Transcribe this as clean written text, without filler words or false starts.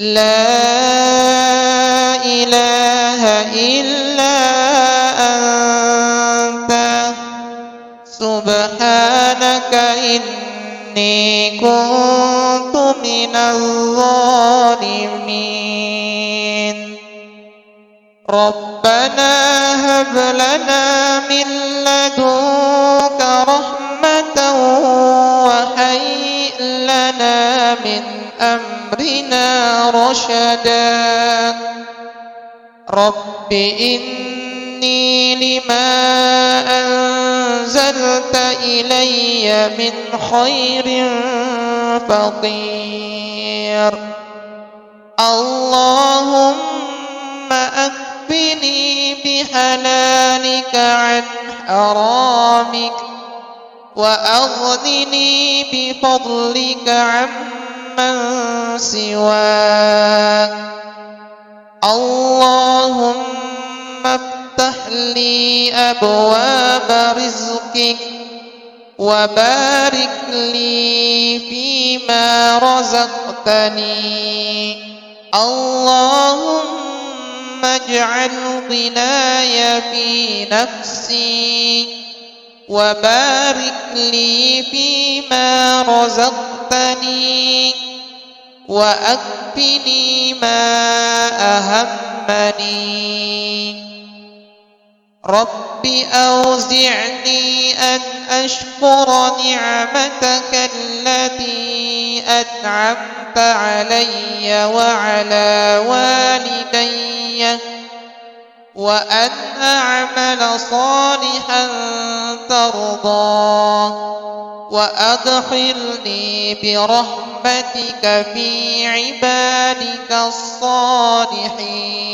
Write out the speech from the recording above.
لا إله إلا أنت سبحانك إني كنت من الظالمين ربنا هب لنا من لدنك رحمة وهيئ لنا من أمرنا رشدا رب إني لما أنزلت إلي من خير فقير اللهم أكفني بحلالك عن حرامك وأغنني بفضلك عمن سواك اللهم افتح لي أبواب رزقك وبارك لي فيما رزقتني اللهم اجعل غناي في نفسي وبارك لي فيما رزقتني وأكفني ما أهمني رب أوزعني أن أشكر نعمتك التي أنعمت علي وعلى والدي وأن أعمل صالحا ترضاه وأدخلني برحمتك في عبادك الصالحين